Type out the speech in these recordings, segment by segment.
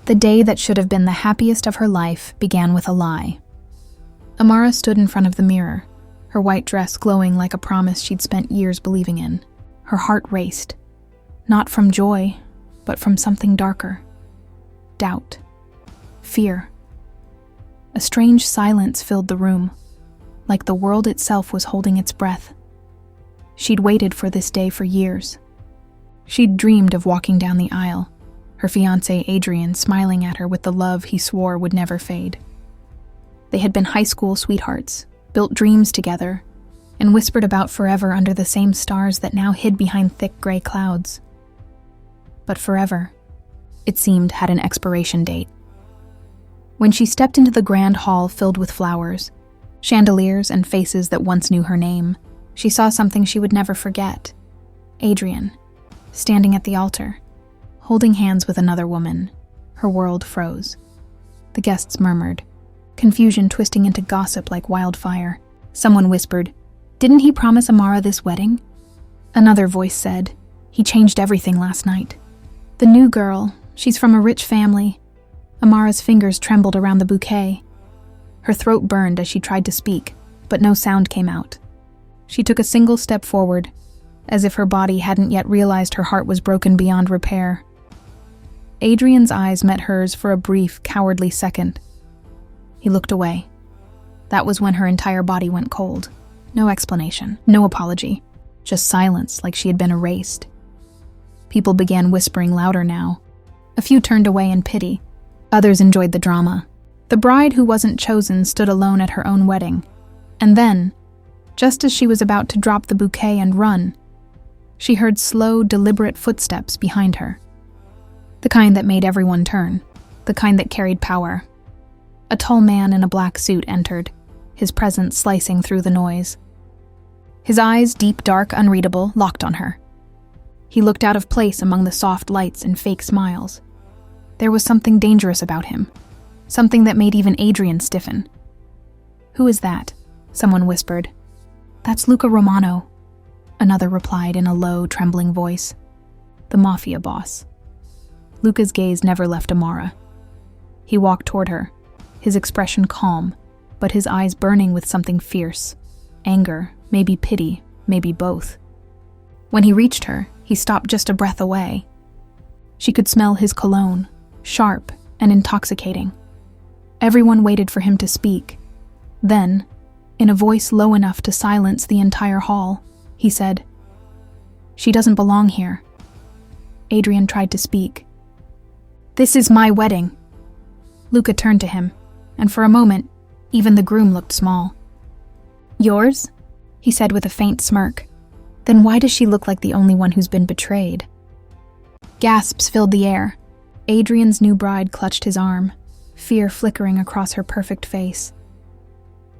The day that should have been the happiest of her life began with a lie. Amara stood in front of the mirror, her white dress glowing like a promise she'd spent years believing in. Her heart raced, not from joy, but from something darker. Doubt. Fear. A strange silence filled the room, like the world itself was holding its breath. She'd waited for this day for years. She'd dreamed of walking down the aisle, her fiancé Adrian smiling at her with the love he swore would never fade. They had been high school sweethearts, built dreams together, and whispered about forever under the same stars that now hid behind thick gray clouds. But forever, it seemed, had an expiration date. When she stepped into the grand hall filled with flowers, chandeliers, and faces that once knew her name, she saw something she would never forget. Adrian, standing at the altar, holding hands with another woman. Her world froze. The guests murmured, confusion twisting into gossip like wildfire. Someone whispered, "Didn't he promise Amara this wedding?" Another voice said, "He changed everything last night." The new girl, she's from a rich family. Amara's fingers trembled around the bouquet. Her throat burned as she tried to speak, but no sound came out. She took a single step forward, as if her body hadn't yet realized her heart was broken beyond repair. Adrian's eyes met hers for a brief, cowardly second. He looked away. That was when her entire body went cold. No explanation, no apology, just silence like she had been erased. People began whispering louder now. A few turned away in pity. Others enjoyed the drama. The bride who wasn't chosen stood alone at her own wedding. And then, just as she was about to drop the bouquet and run, she heard slow, deliberate footsteps behind her. The kind that made everyone turn. The kind that carried power. A tall man in a black suit entered, his presence slicing through the noise. His eyes, deep, dark, unreadable, locked on her. He looked out of place among the soft lights and fake smiles. There was something dangerous about him, something that made even Adrian stiffen. "Who is that?" someone whispered. "That's Luca Romano," another replied in a low, trembling voice. "The Mafia boss." Luca's gaze never left Amara. He walked toward her, his expression calm, but his eyes burning with something fierce. Anger, maybe pity, maybe both. When he reached her, he stopped just a breath away. She could smell his cologne, sharp and intoxicating. Everyone waited for him to speak. Then, in a voice low enough to silence the entire hall, he said, "She doesn't belong here." Adrian tried to speak. "This is my wedding." Luca turned to him, and for a moment, even the groom looked small. "Yours?" he said with a faint smirk. "Then why does she look like the only one who's been betrayed?" Gasps filled the air. Adrian's new bride clutched his arm, fear flickering across her perfect face.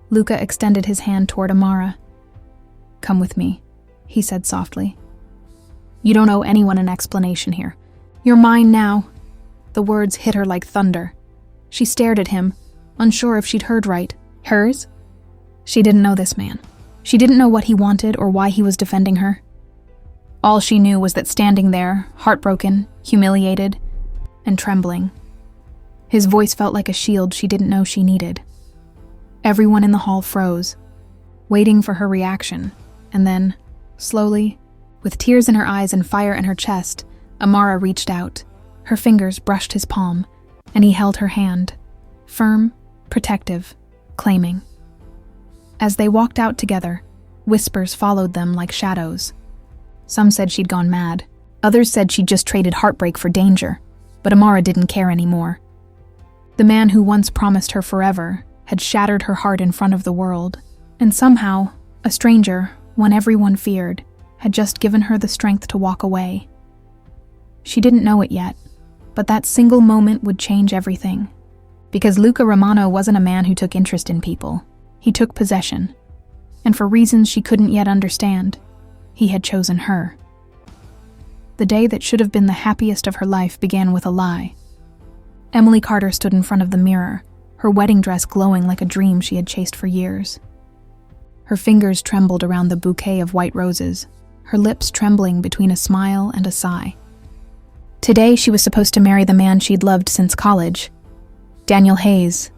Luca extended his hand toward Amara. "Come with me," he said softly. "You don't owe anyone an explanation here. You're mine now." The words hit her like thunder. She stared at him, unsure if she'd heard right. Hers? She didn't know this man. She didn't know what he wanted or why he was defending her. All she knew was that standing there, heartbroken, humiliated, and trembling, his voice felt like a shield she didn't know she needed. Everyone in the hall froze, waiting for her reaction, and then, slowly, with tears in her eyes and fire in her chest, Amara reached out. Her fingers brushed his palm, and he held her hand, firm, protective, claiming. As they walked out together, whispers followed them like shadows. Some said she'd gone mad. Others said she'd just traded heartbreak for danger, but Amara didn't care anymore. The man who once promised her forever had shattered her heart in front of the world, and somehow, a stranger, one everyone feared, had just given her the strength to walk away. She didn't know it yet, but that single moment would change everything. Because Luca Romano wasn't a man who took interest in people. He took possession. And for reasons she couldn't yet understand, he had chosen her. The day that should have been the happiest of her life began with a lie. Emily Carter stood in front of the mirror, her wedding dress glowing like a dream she had chased for years. Her fingers trembled around the bouquet of white roses, her lips trembling between a smile and a sigh. Today she was supposed to marry the man she'd loved since college, Daniel Hayes.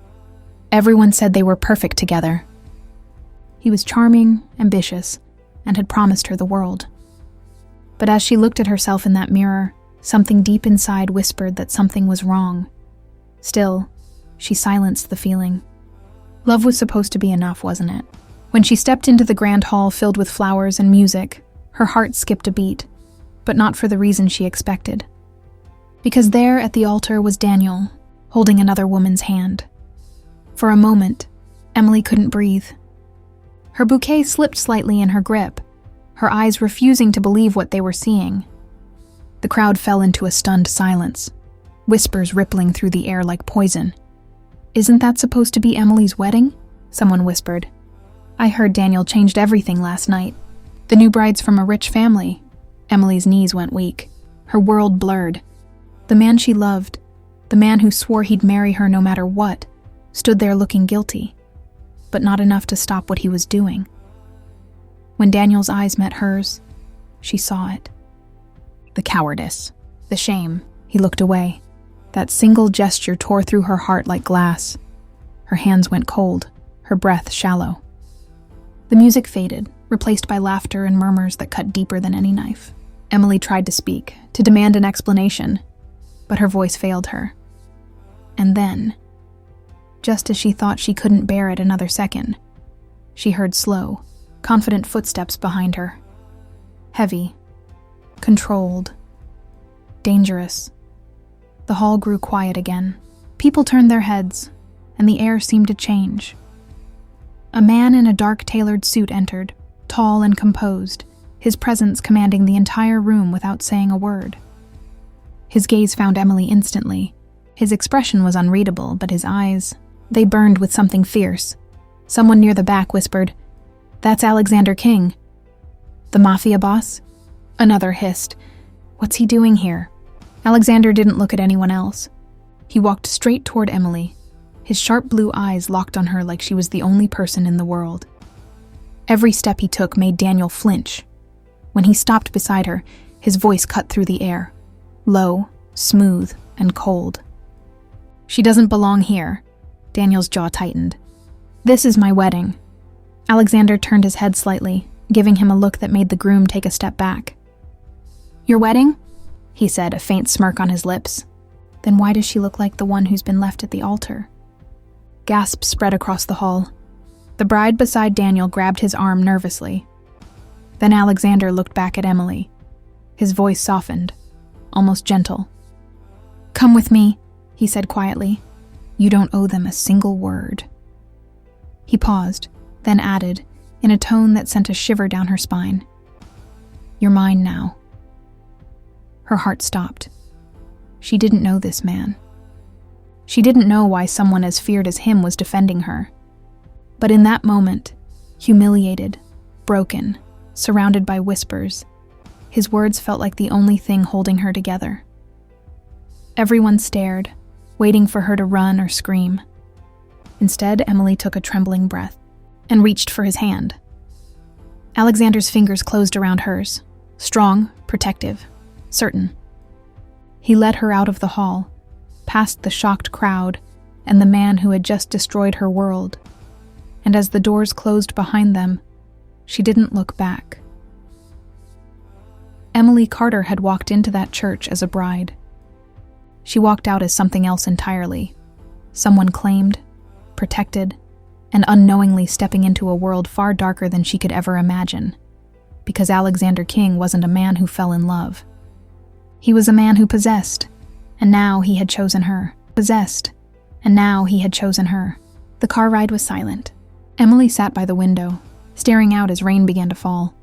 Everyone said they were perfect together. He was charming, ambitious, and had promised her the world. But as she looked at herself in that mirror, something deep inside whispered that something was wrong. Still, she silenced the feeling. Love was supposed to be enough, wasn't it? When she stepped into the grand hall filled with flowers and music, her heart skipped a beat, but not for the reason she expected. Because there at the altar was Daniel, holding another woman's hand. For a moment, Emily couldn't breathe. Her bouquet slipped slightly in her grip, her eyes refusing to believe what they were seeing. The crowd fell into a stunned silence, whispers rippling through the air like poison. "Isn't that supposed to be Emily's wedding?" someone whispered. "I heard Daniel changed everything last night. The new bride's from a rich family." Emily's knees went weak. Her world blurred. The man she loved, the man who swore he'd marry her no matter what, stood there looking guilty, but not enough to stop what he was doing. When Daniel's eyes met hers, she saw it. The cowardice, the shame. He looked away. That single gesture tore through her heart like glass. Her hands went cold, her breath shallow. The music faded, replaced by laughter and murmurs that cut deeper than any knife. Emily tried to speak, to demand an explanation, but her voice failed her. And then, just as she thought she couldn't bear it another second, she heard slow, confident footsteps behind her. Heavy, controlled, dangerous. The hall grew quiet again. People turned their heads, and the air seemed to change. A man in a dark tailored suit entered, tall and composed, his presence commanding the entire room without saying a word. His gaze found Emily instantly. His expression was unreadable, but his eyes, they burned with something fierce. Someone near the back whispered, "That's Alexander King." "The Mafia boss?" Another hissed, "What's he doing here?" Alexander didn't look at anyone else. He walked straight toward Emily, his sharp blue eyes locked on her like she was the only person in the world. Every step he took made Daniel flinch. When he stopped beside her, his voice cut through the air, low, smooth, and cold. "She doesn't belong here." Daniel's jaw tightened. "This is my wedding." Alexander turned his head slightly, giving him a look that made the groom take a step back. "Your wedding?" he said, a faint smirk on his lips. "Then why does she look like the one who's been left at the altar?" Gasps spread across the hall. The bride beside Daniel grabbed his arm nervously. Then Alexander looked back at Emily. His voice softened, almost gentle. "Come with me," he said quietly. "You don't owe them a single word." He paused, then added, in a tone that sent a shiver down her spine, "You're mine now." Her heart stopped. She didn't know this man. She didn't know why someone as feared as him was defending her. But in that moment, humiliated, broken, surrounded by whispers, his words felt like the only thing holding her together. Everyone stared, waiting for her to run or scream. Instead, Emily took a trembling breath and reached for his hand. Alexander's fingers closed around hers, strong, protective, certain. He led her out of the hall, past the shocked crowd and the man who had just destroyed her world. And as the doors closed behind them, she didn't look back. Emily Carter had walked into that church as a bride. She walked out as something else entirely, someone claimed, protected, and unknowingly stepping into a world far darker than she could ever imagine, because Alexander King wasn't a man who fell in love. He was a man who possessed, and now he had chosen her. Possessed, and now he had chosen her. The car ride was silent. Emily sat by the window, staring out as rain began to fall,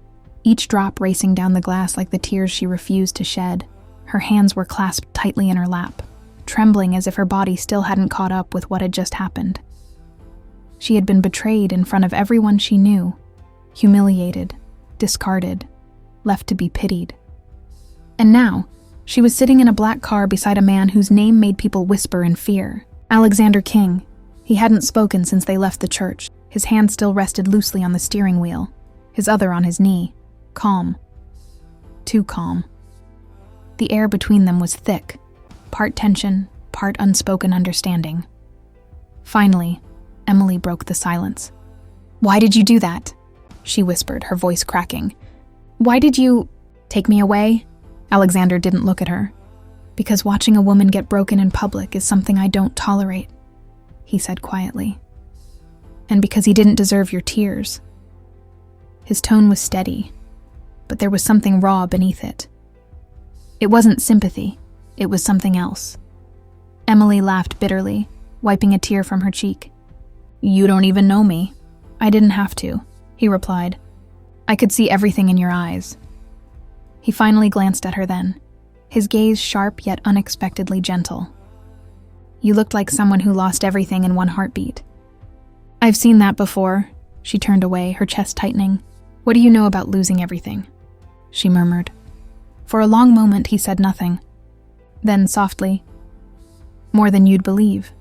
each drop racing down the glass like the tears she refused to shed. Her hands were clasped tightly in her lap, trembling as if her body still hadn't caught up with what had just happened. She had been betrayed in front of everyone she knew, humiliated, discarded, left to be pitied. And now, she was sitting in a black car beside a man whose name made people whisper in fear. Alexander King. He hadn't spoken since they left the church. His hand still rested loosely on the steering wheel, his other on his knee, calm. Too calm. The air between them was thick, part tension, part unspoken understanding. Finally, Emily broke the silence. "Why did you do that?" she whispered, her voice cracking. "Why did you take me away?" Alexander didn't look at her. "Because watching a woman get broken in public is something I don't tolerate," he said quietly. "And because he didn't deserve your tears." His tone was steady, but there was something raw beneath it. It wasn't sympathy, it was something else. Emily laughed bitterly, wiping a tear from her cheek. "You don't even know me." "I didn't have to," he replied. "I could see everything in your eyes." He finally glanced at her then, his gaze sharp yet unexpectedly gentle. "You looked like someone who lost everything in one heartbeat." "I've seen that before." She turned away, her chest tightening. "What do you know about losing everything?" she murmured. For a long moment he said nothing. Then softly, "More than you'd believe."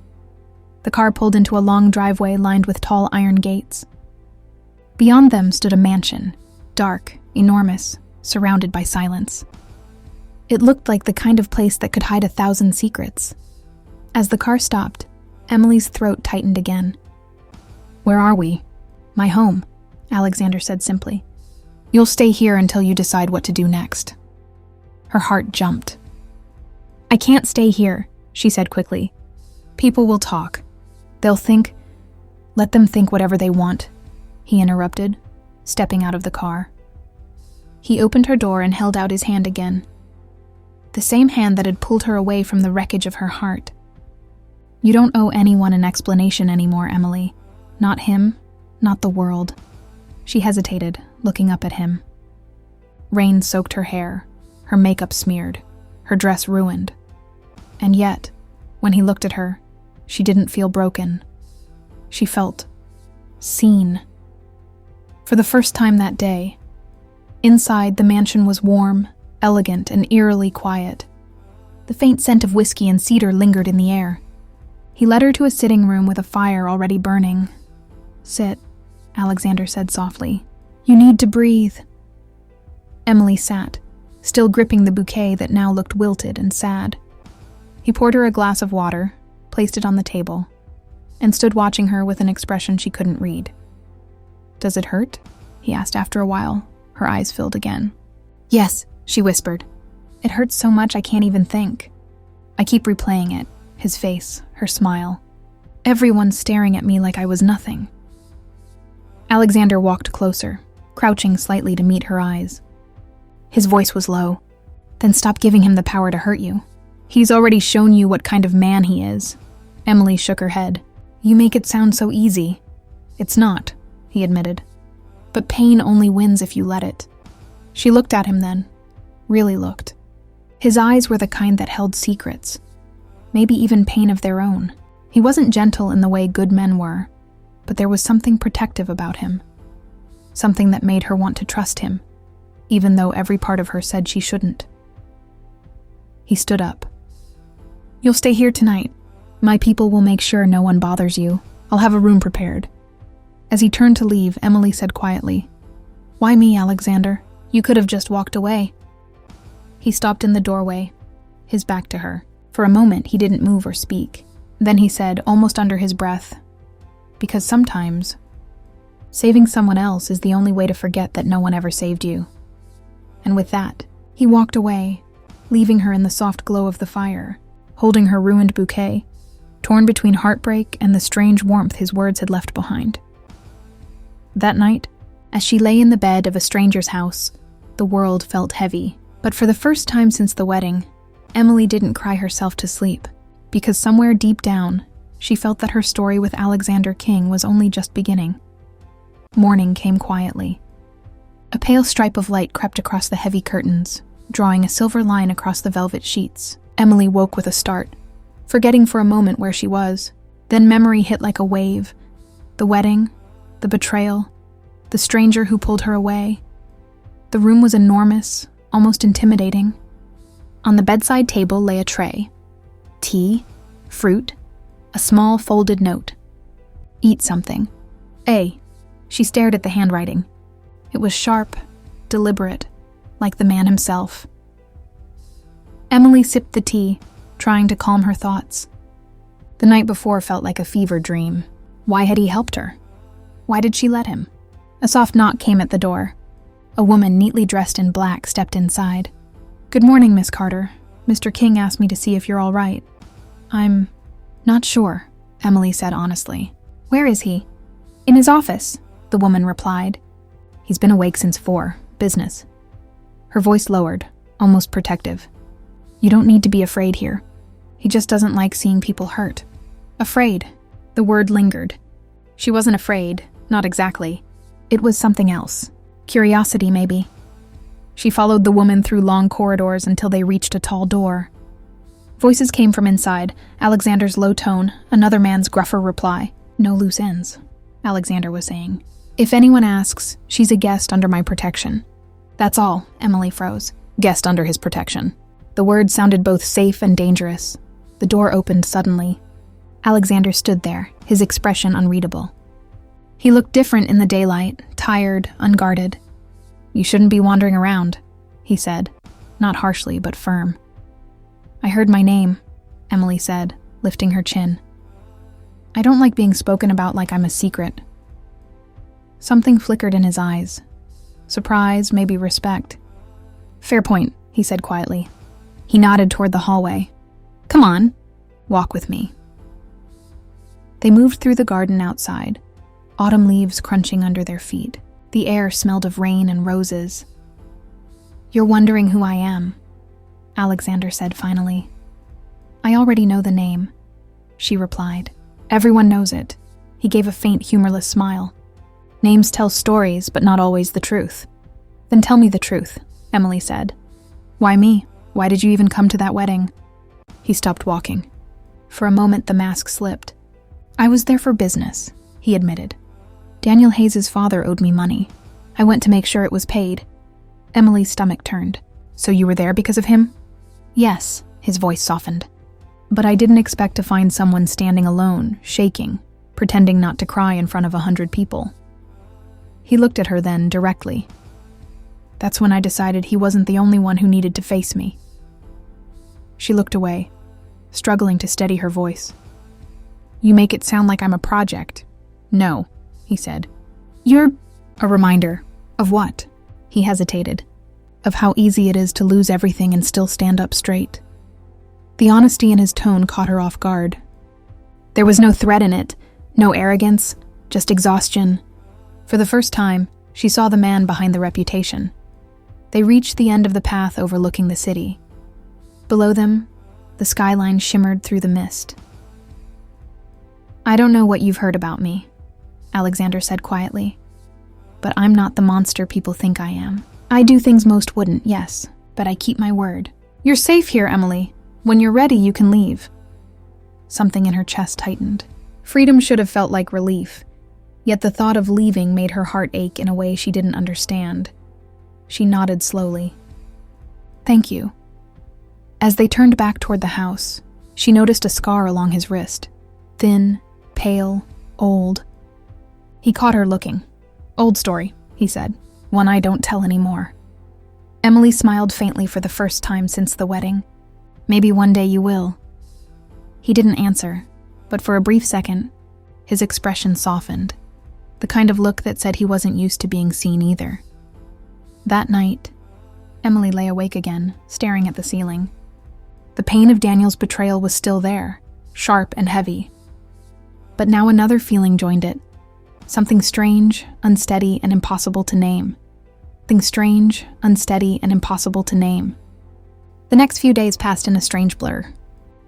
The car pulled into a long driveway lined with tall iron gates. Beyond them stood a mansion, dark, enormous, surrounded by silence. It looked like the kind of place that could hide 1,000 secrets. As the car stopped, Emily's throat tightened again. "Where are we?" "My home," Alexander said simply. "You'll stay here until you decide what to do next." Her heart jumped. "I can't stay here," she said quickly. "People will talk. They'll think—" "Let them think whatever they want," he interrupted, stepping out of the car. He opened her door and held out his hand again. The same hand that had pulled her away from the wreckage of her heart. "You don't owe anyone an explanation anymore, Emily. Not him, not the world." She hesitated, looking up at him. Rain soaked her hair, her makeup smeared, her dress ruined. And yet, when he looked at her, she didn't feel broken. She felt seen. For the first time that day, inside the mansion was warm, elegant, and eerily quiet. The faint scent of whiskey and cedar lingered in the air. He led her to a sitting room with a fire already burning. "Sit," Alexander said softly. "You need to breathe." Emily sat, still gripping the bouquet that now looked wilted and sad. He poured her a glass of water, placed it on the table, and stood watching her with an expression she couldn't read. "Does it hurt?" he asked after a while, her eyes filled again. "Yes," she whispered. "It hurts so much I can't even think. I keep replaying it, his face, her smile. Everyone's staring at me like I was nothing." Alexander walked closer, crouching slightly to meet her eyes. His voice was low. "Then stop giving him the power to hurt you. He's already shown you what kind of man he is." Emily shook her head. "You make it sound so easy." "It's not," he admitted. "But pain only wins if you let it." She looked at him then, really looked. His eyes were the kind that held secrets, maybe even pain of their own. He wasn't gentle in the way good men were, but there was something protective about him, something that made her want to trust him, even though every part of her said she shouldn't. He stood up. "You'll stay here tonight. My people will make sure no one bothers you. I'll have a room prepared." As he turned to leave, Emily said quietly, "Why me, Alexander? You could have just walked away." He stopped in the doorway, his back to her. For a moment, he didn't move or speak. Then he said, almost under his breath, "Because sometimes, saving someone else is the only way to forget that no one ever saved you." And with that, he walked away, leaving her in the soft glow of the fire, holding her ruined bouquet, torn between heartbreak and the strange warmth his words had left behind. That night, as she lay in the bed of a stranger's house, the world felt heavy. But for the first time since the wedding, Emily didn't cry herself to sleep, because somewhere deep down, she felt that her story with Alexander King was only just beginning. Morning came quietly. A pale stripe of light crept across the heavy curtains, drawing a silver line across the velvet sheets. Emily woke with a start, forgetting for a moment where she was. Then memory hit like a wave. The wedding, the betrayal, the stranger who pulled her away. The room was enormous, almost intimidating. On the bedside table lay a tray. Tea, fruit, a small folded note. "Eat something. A." She stared at the handwriting. It was sharp, deliberate, like the man himself. Emily sipped the tea, trying to calm her thoughts. The night before felt like a fever dream. Why had he helped her? Why did she let him? A soft knock came at the door. A woman neatly dressed in black stepped inside. "Good morning, Miss Carter. Mr. King asked me to see if you're all right." "I'm not sure," Emily said honestly. "Where is he?" "In his office," the woman replied. "He's been awake since 4. Business." Her voice lowered, almost protective. "You don't need to be afraid here. He just doesn't like seeing people hurt." Afraid. The word lingered. She wasn't afraid, not exactly. It was something else. Curiosity, maybe. She followed the woman through long corridors until they reached a tall door. Voices came from inside, Alexander's low tone, another man's gruffer reply. "No loose ends," Alexander was saying. "If anyone asks, she's a guest under my protection." "That's all," Emily froze. Guest under his protection. The word sounded both safe and dangerous. The door opened suddenly. Alexander stood there, his expression unreadable. He looked different in the daylight, tired, unguarded. "You shouldn't be wandering around," he said, not harshly but firm. "I heard my name," Emily said, lifting her chin. "I don't like being spoken about like I'm a secret." Something flickered in his eyes. Surprise, maybe respect. "Fair point," he said quietly. He nodded toward the hallway. "Come on, walk with me." They moved through the garden outside, autumn leaves crunching under their feet. The air smelled of rain and roses. "You're wondering who I am," Alexander said finally. "I already know the name," she replied. "Everyone knows it." He gave a faint, humorless smile. "Names tell stories, but not always the truth." "Then tell me the truth," Emily said. "Why me? Why did you even come to that wedding?" He stopped walking. For a moment, the mask slipped. "I was there for business," he admitted. "Daniel Hayes' father owed me money. I went to make sure it was paid." Emily's stomach turned. "So you were there because of him?" "Yes," his voice softened. "But I didn't expect to find someone standing alone, shaking, pretending not to cry in front of 100 people." He looked at her then, directly. "That's when I decided he wasn't the only one who needed to face me." She looked away, struggling to steady her voice. "You make it sound like I'm a project." "No," he said. "You're a reminder." "Of what?" He hesitated. "Of how easy it is to lose everything and still stand up straight." The honesty in his tone caught her off guard. There was no threat in it, no arrogance, just exhaustion. For the first time, she saw the man behind the reputation. They reached the end of the path overlooking the city. Below them, the skyline shimmered through the mist. "I don't know what you've heard about me," Alexander said quietly. "But I'm not the monster people think I am. I do things most wouldn't, yes, but I keep my word." "You're safe here, Emily. When you're ready, you can leave." Something in her chest tightened. Freedom should have felt like relief, yet the thought of leaving made her heart ache in a way she didn't understand. She nodded slowly. "Thank you." As they turned back toward the house, she noticed a scar along his wrist. Thin, pale, old. He caught her looking. "Old story," he said. "One I don't tell anymore." Emily smiled faintly for the first time since the wedding. "Maybe one day you will." He didn't answer, but for a brief second, his expression softened. The kind of look that said he wasn't used to being seen either. That night, Emily lay awake again, staring at the ceiling. The pain of Daniel's betrayal was still there, sharp and heavy. But now another feeling joined it. Something strange, unsteady, and impossible to name. Something strange, unsteady, and impossible to name. The next few days passed in a strange blur.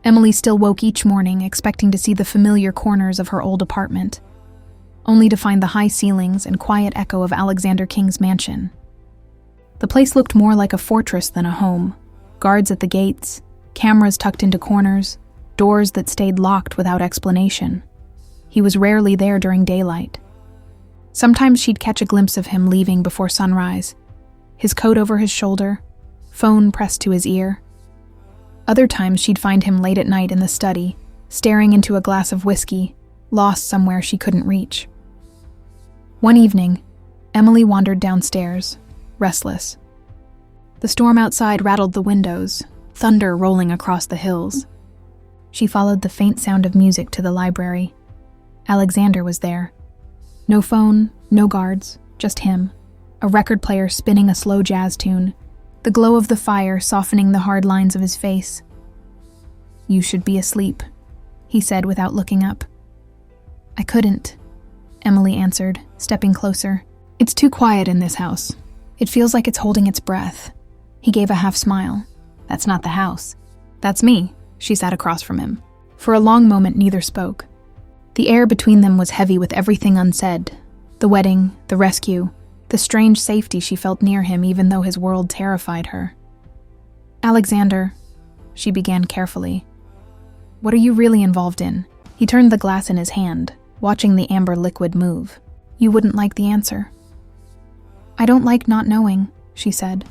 Emily still woke each morning, expecting to see the familiar corners of her old apartment, only to find the high ceilings and quiet echo of Alexander King's mansion. The place looked more like a fortress than a home. Guards at the gates, cameras tucked into corners, doors that stayed locked without explanation. He was rarely there during daylight. Sometimes she'd catch a glimpse of him leaving before sunrise, his coat over his shoulder, phone pressed to his ear. Other times she'd find him late at night in the study, staring into a glass of whiskey, lost somewhere she couldn't reach. One evening, Emily wandered downstairs, restless. The storm outside rattled the windows, thunder rolling across the hills. She followed the faint sound of music to the library. Alexander was there. No phone, no guards, just him. A record player spinning a slow jazz tune, the glow of the fire softening the hard lines of his face. "You should be asleep," he said without looking up. "I couldn't," Emily answered, stepping closer. "It's too quiet in this house. It feels like it's holding its breath." He gave a half smile. "That's not the house." "That's me." She sat across from him. For a long moment, neither spoke. The air between them was heavy with everything unsaid. The wedding, the rescue, the strange safety she felt near him even though his world terrified her. "Alexander," she began carefully, "what are you really involved in?" He turned the glass in his hand, watching the amber liquid move. "You wouldn't like the answer." "I don't like not knowing," she said.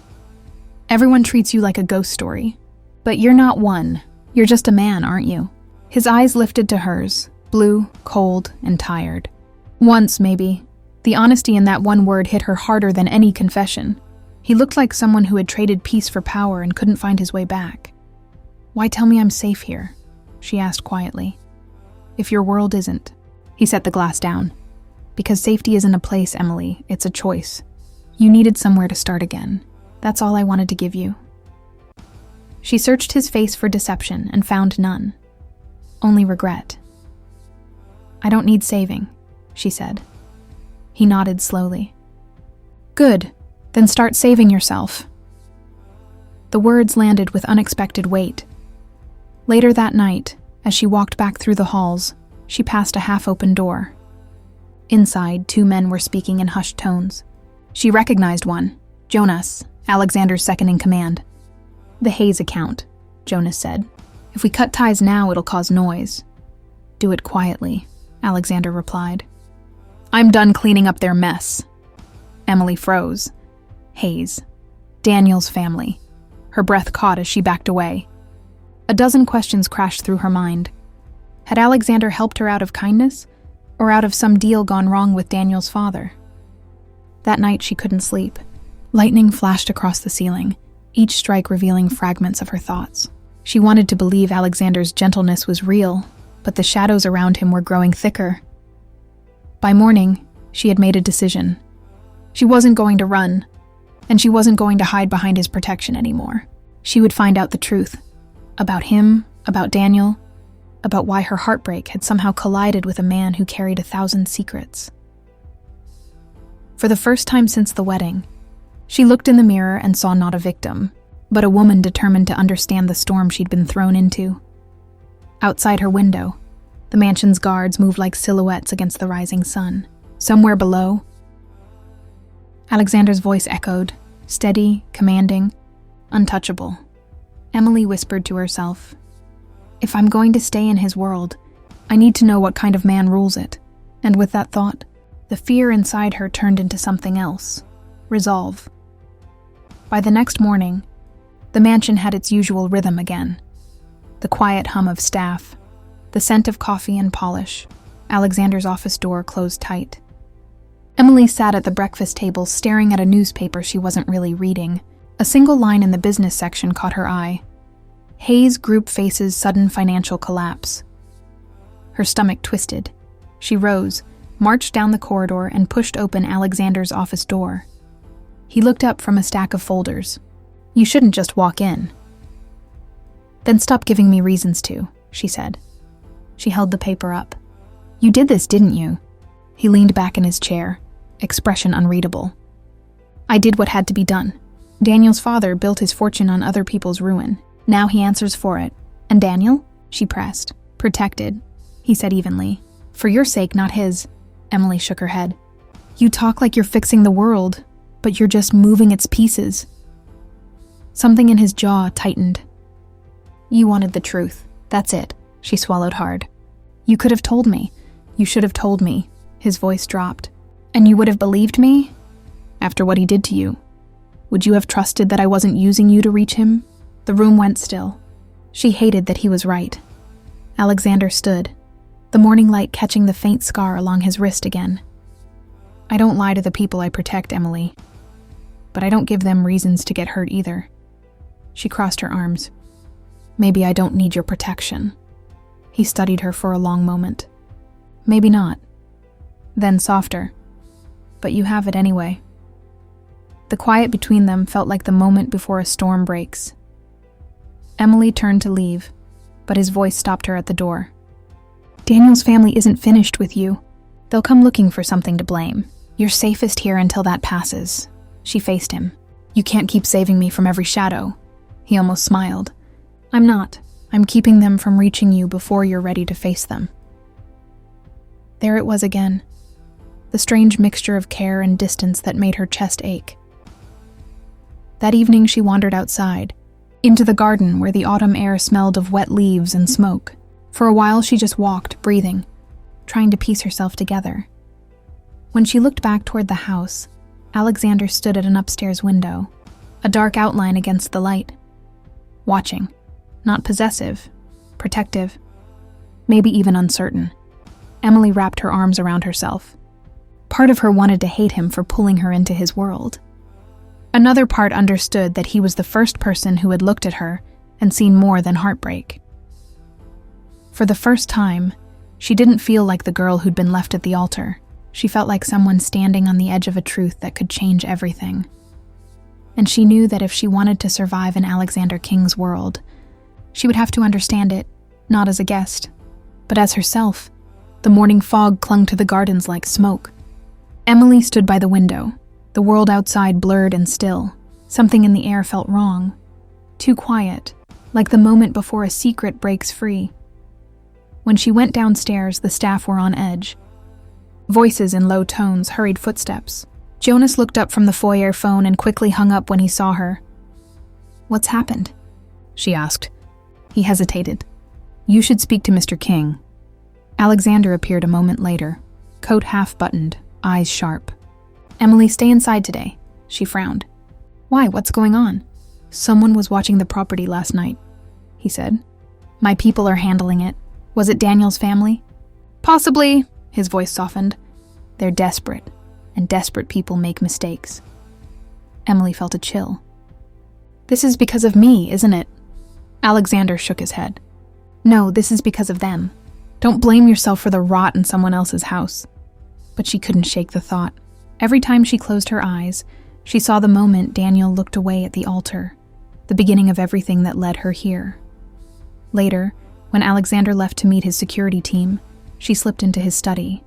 "Everyone treats you like a ghost story. But you're not one. You're just a man, aren't you?" His eyes lifted to hers, blue, cold, and tired. Once, maybe. The honesty in that one word hit her harder than any confession. He looked like someone who had traded peace for power and couldn't find his way back. "Why tell me I'm safe here?" she asked quietly. "If your world isn't." He set the glass down. "Because safety isn't a place, Emily. It's a choice. You needed somewhere to start again. That's all I wanted to give you." She searched his face for deception and found none. Only regret. "I don't need saving," she said. He nodded slowly. "Good. Then start saving yourself." The words landed with unexpected weight. Later that night, as she walked back through the halls, she passed a half-open door. Inside, 2 men were speaking in hushed tones. She recognized one, Jonas, Alexander's second-in-command. "The Hayes account," Jonas said. "If we cut ties now, it'll cause noise." "Do it quietly," Alexander replied. "I'm done cleaning up their mess." Emily froze. Hayes. Daniel's family. Her breath caught as she backed away. A dozen questions crashed through her mind. Had Alexander helped her out of kindness, or out of some deal gone wrong with Daniel's father? That night she couldn't sleep. Lightning flashed across the ceiling, each strike revealing fragments of her thoughts. She wanted to believe Alexander's gentleness was real, but the shadows around him were growing thicker. By morning, she had made a decision. She wasn't going to run, and she wasn't going to hide behind his protection anymore. She would find out the truth. About him, about Daniel, about why her heartbreak had somehow collided with a man who carried 1,000 secrets. For the first time since the wedding, she looked in the mirror and saw not a victim, but a woman determined to understand the storm she'd been thrown into. Outside her window, the mansion's guards moved like silhouettes against the rising sun. Somewhere below, Alexander's voice echoed, steady, commanding, untouchable. Emily whispered to herself, "If I'm going to stay in his world, I need to know what kind of man rules it." And with that thought, the fear inside her turned into something else, resolve. By the next morning, the mansion had its usual rhythm again. The quiet hum of staff, the scent of coffee and polish. Alexander's office door closed tight. Emily sat at the breakfast table staring at a newspaper she wasn't really reading. A single line in the business section caught her eye. Hayes Group faces sudden financial collapse. Her stomach twisted. She rose, marched down the corridor, and pushed open Alexander's office door. He looked up from a stack of folders. "You shouldn't just walk in." "Then stop giving me reasons to," she said. She held the paper up. "You did this, didn't you?" He leaned back in his chair, expression unreadable. "I did what had to be done. Daniel's father built his fortune on other people's ruin. Now he answers for it. And Daniel?" she pressed. "Protected," he said evenly. "For your sake, not his." Emily shook her head. "You talk like you're fixing the world, but you're just moving its pieces." Something in his jaw tightened. "You wanted the truth. That's it." She swallowed hard. "You could have told me. You should have told me." His voice dropped. "And you would have believed me? After what he did to you? Would you have trusted that I wasn't using you to reach him?" The room went still. She hated that he was right. Alexander stood, the morning light catching the faint scar along his wrist again. "I don't lie to the people I protect, Emily. But I don't give them reasons to get hurt either." She crossed her arms. Maybe I don't need your protection. He studied her for a long moment. Maybe not. Then softer. But you have it anyway. The quiet between them felt like the moment before a storm breaks. Emily turned to leave, but his voice stopped her at the door. Daniel's family isn't finished with you. They'll come looking for something to blame. You're safest here until that passes. She faced him. You can't keep saving me from every shadow. He almost smiled. I'm not. I'm keeping them from reaching you before you're ready to face them. There it was again. The strange mixture of care and distance that made her chest ache. That evening she wandered outside, into the garden where the autumn air smelled of wet leaves and smoke. For a while she just walked, breathing, trying to piece herself together. When she looked back toward the house, Alexander stood at an upstairs window, a dark outline against the light. Watching, not possessive, protective, maybe even uncertain. Emily wrapped her arms around herself. Part of her wanted to hate him for pulling her into his world. Another part understood that he was the first person who had looked at her and seen more than heartbreak. For the first time, she didn't feel like the girl who'd been left at the altar. She felt like someone standing on the edge of a truth that could change everything. And she knew that if she wanted to survive in Alexander King's world, she would have to understand it, not as a guest, but as herself. The morning fog clung to the gardens like smoke. Emily stood by the window. The world outside blurred and still. Something in the air felt wrong. Too quiet, like the moment before a secret breaks free. When she went downstairs, the staff were on edge. Voices in low tones, hurried footsteps. Jonas looked up from the foyer phone and quickly hung up when he saw her. What's happened? She asked. He hesitated. You should speak to Mr. King. Alexander appeared a moment later, coat half-buttoned, eyes sharp. Emily, stay inside today, she frowned. Why, what's going on? Someone was watching the property last night, he said. My people are handling it. Was it Daniel's family? Possibly, his voice softened. They're desperate, and desperate people make mistakes. Emily felt a chill. This is because of me, isn't it? Alexander shook his head. No, this is because of them. Don't blame yourself for the rot in someone else's house. But she couldn't shake the thought. Every time she closed her eyes, she saw the moment Daniel looked away at the altar, the beginning of everything that led her here. Later, when Alexander left to meet his security team, she slipped into his study.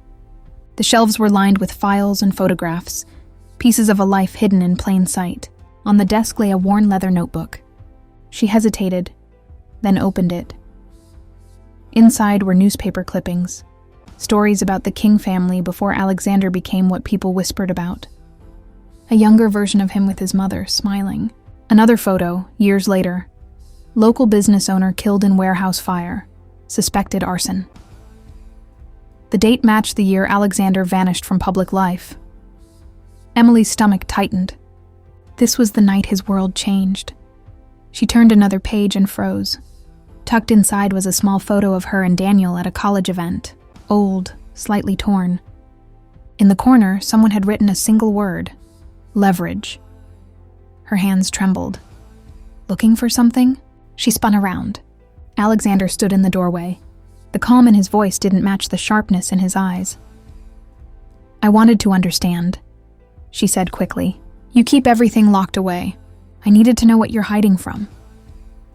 The shelves were lined with files and photographs, pieces of a life hidden in plain sight. On the desk lay a worn leather notebook. She hesitated, then opened it. Inside were newspaper clippings, stories about the King family before Alexander became what people whispered about. A younger version of him with his mother, smiling. Another photo, years later. Local business owner killed in warehouse fire. Suspected arson. The date matched the year Alexander vanished from public life. Emily's stomach tightened. This was the night his world changed. She turned another page and froze. Tucked inside was a small photo of her and Daniel at a college event. Old, slightly torn. In the corner, someone had written a single word. Leverage. Her hands trembled. Looking for something? She spun around. Alexander stood in the doorway. The calm in his voice didn't match the sharpness in his eyes. I wanted to understand, she said quickly. You keep everything locked away. I needed to know what you're hiding from.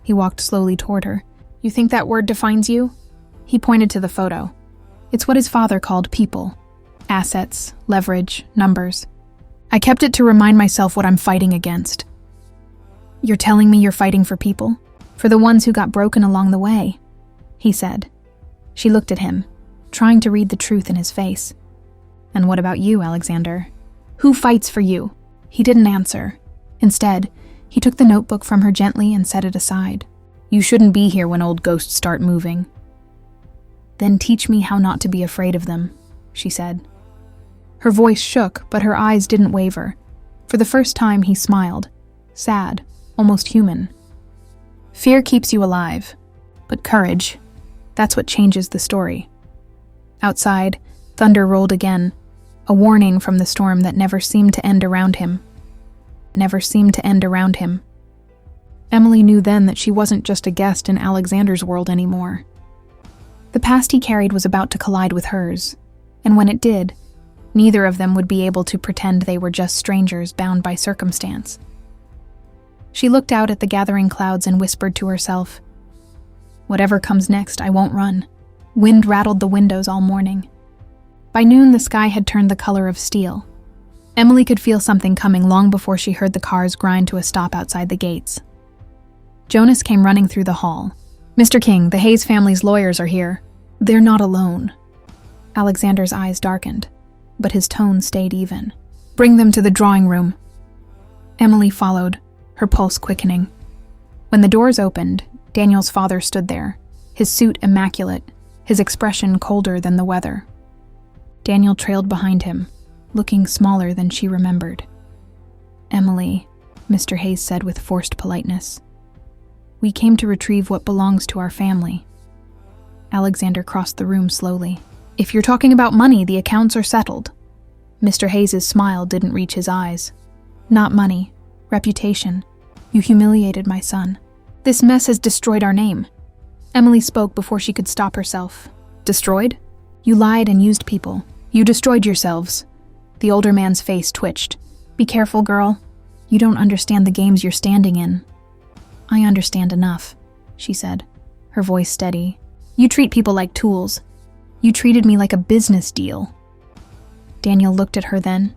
He walked slowly toward her. You think that word defines you? He pointed to the photo. It's what his father called people. Assets, leverage, numbers. I kept it to remind myself what I'm fighting against. You're telling me you're fighting for people? For the ones who got broken along the way, he said. She looked at him, trying to read the truth in his face. And what about you, Alexander? Who fights for you? He didn't answer. Instead, he took the notebook from her gently and set it aside. You shouldn't be here when old ghosts start moving. Then teach me how not to be afraid of them, she said. Her voice shook, but her eyes didn't waver. For the first time, he smiled. Sad, almost human. Fear keeps you alive, but courage, that's what changes the story. Outside, thunder rolled again, a warning from the storm that never seemed to end around him. Emily knew then that she wasn't just a guest in Alexander's world anymore. The past he carried was about to collide with hers, and when it did, neither of them would be able to pretend they were just strangers bound by circumstance. She looked out at the gathering clouds and whispered to herself, "Whatever comes next, I won't run." Wind rattled the windows all morning. By noon, the sky had turned the color of steel. Emily could feel something coming long before she heard the cars grind to a stop outside the gates. Jonas came running through the hall. "Mr. King, the Hayes family's lawyers are here. They're not alone." Alexander's eyes darkened, but his tone stayed even. "Bring them to the drawing room." Emily followed, her pulse quickening. When the doors opened, Daniel's father stood there, his suit immaculate, his expression colder than the weather. Daniel trailed behind him, looking smaller than she remembered. "Emily," Mr. Hayes said with forced politeness, "we came to retrieve what belongs to our family." Alexander crossed the room slowly. "If you're talking about money, the accounts are settled." Mr. Hayes' smile didn't reach his eyes. "Not money, reputation. You humiliated my son. This mess has destroyed our name." Emily spoke before she could stop herself. "Destroyed? You lied and used people. You destroyed yourselves." The older man's face twitched. "Be careful, girl. You don't understand the games you're standing in." "I understand enough," she said, her voice steady. "You treat people like tools. You treated me like a business deal." Daniel looked at her then,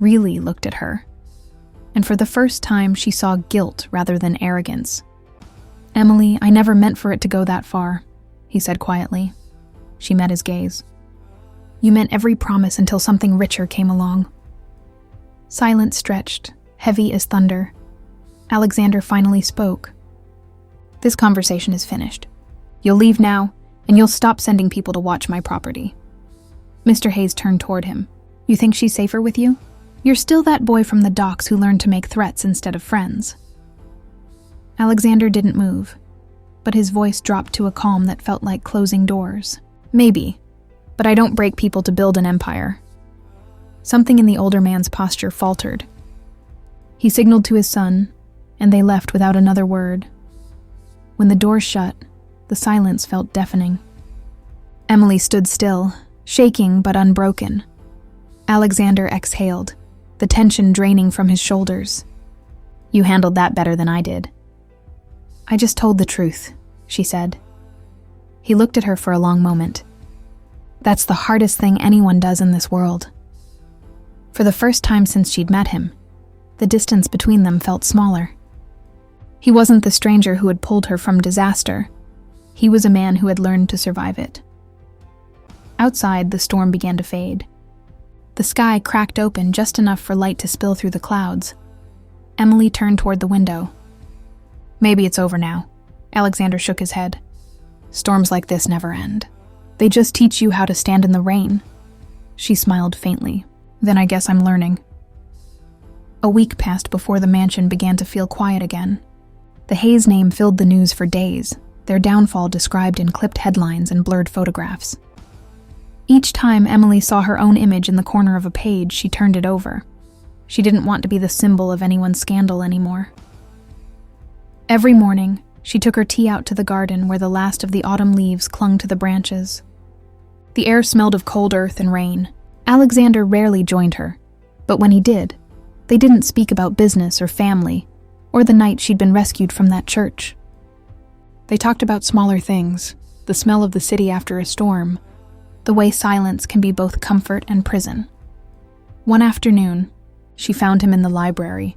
really looked at her. And for the first time, she saw guilt rather than arrogance. "Emily, I never meant for it to go that far," he said quietly. She met his gaze. "You meant every promise until something richer came along." Silence stretched, heavy as thunder. Alexander finally spoke. "This conversation is finished. You'll leave now, and you'll stop sending people to watch my property." Mr. Hayes turned toward him. "You think she's safer with you? You're still that boy from the docks who learned to make threats instead of friends." Alexander didn't move, but his voice dropped to a calm that felt like closing doors. "Maybe, but I don't break people to build an empire." Something in the older man's posture faltered. He signaled to his son, and they left without another word. When the door shut, the silence felt deafening. Emily stood still, shaking but unbroken. Alexander exhaled, the tension draining from his shoulders. "You handled that better than I did." "I just told the truth," she said. He looked at her for a long moment. "That's the hardest thing anyone does in this world." For the first time since she'd met him, the distance between them felt smaller. He wasn't the stranger who had pulled her from disaster. He was a man who had learned to survive it. Outside, the storm began to fade. The sky cracked open just enough for light to spill through the clouds. Emily turned toward the window. "Maybe it's over now." Alexander shook his head. "Storms like this never end. They just teach you how to stand in the rain." She smiled faintly. "Then I guess I'm learning." A week passed before the mansion began to feel quiet again. The Hayes name filled the news for days, their downfall described in clipped headlines and blurred photographs. Each time Emily saw her own image in the corner of a page, she turned it over. She didn't want to be the symbol of anyone's scandal anymore. Every morning, she took her tea out to the garden where the last of the autumn leaves clung to the branches. The air smelled of cold earth and rain. Alexander rarely joined her, but when he did, they didn't speak about business or family, or the night she'd been rescued from that church. They talked about smaller things, the smell of the city after a storm, the way silence can be both comfort and prison. One afternoon, she found him in the library,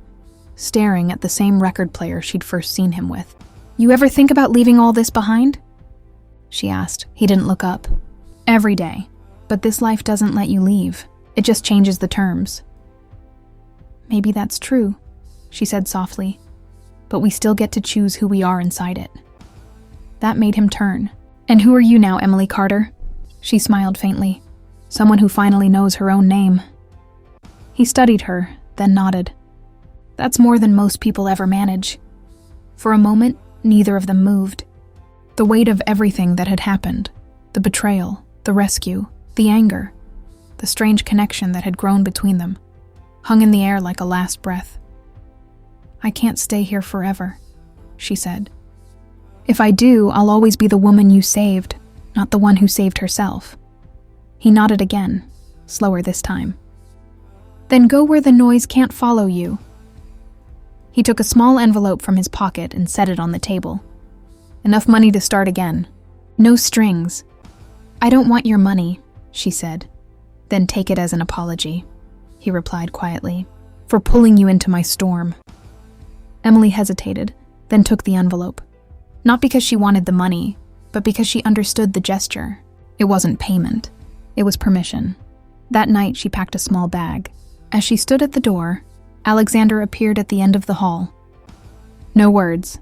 staring at the same record player she'd first seen him with. "You ever think about leaving all this behind?" she asked. He didn't look up. "Every day. But this life doesn't let you leave. It just changes the terms." "Maybe that's true," she said softly, "but we still get to choose who we are inside it." That made him turn. "And who are you now, Emily Carter?" She smiled faintly. "Someone who finally knows her own name." He studied her, then nodded. "That's more than most people ever manage." For a moment, neither of them moved. The weight of everything that had happened, the betrayal, the rescue, the anger, the strange connection that had grown between them, hung in the air like a last breath. "I can't stay here forever," she said. "If I do, I'll always be the woman you saved, not the one who saved herself." He nodded again, slower this time. "Then go where the noise can't follow you." He took a small envelope from his pocket and set it on the table. "Enough money to start again. No strings." "I don't want your money," she said. "Then take it as an apology," he replied quietly, "for pulling you into my storm." Emily hesitated, then took the envelope. Not because she wanted the money, but because she understood the gesture. It wasn't payment. It was permission. That night, she packed a small bag. As she stood at the door, Alexander appeared at the end of the hall. No words,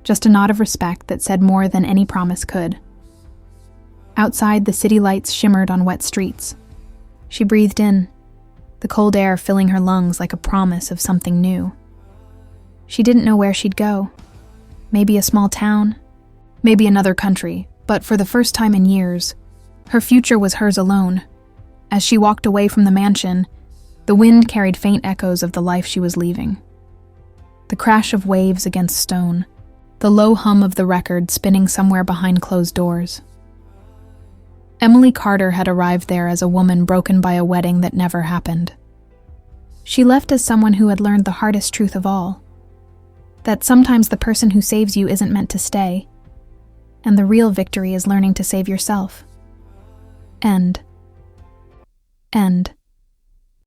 just a nod of respect that said more than any promise could. Outside, the city lights shimmered on wet streets. She breathed in, the cold air filling her lungs like a promise of something new. She didn't know where she'd go. Maybe a small town, maybe another country, but for the first time in years, her future was hers alone. As she walked away from the mansion, the wind carried faint echoes of the life she was leaving. The crash of waves against stone, the low hum of the record spinning somewhere behind closed doors. Emily Carter had arrived there as a woman broken by a wedding that never happened. She left as someone who had learned the hardest truth of all, that sometimes the person who saves you isn't meant to stay, and the real victory is learning to save yourself. End.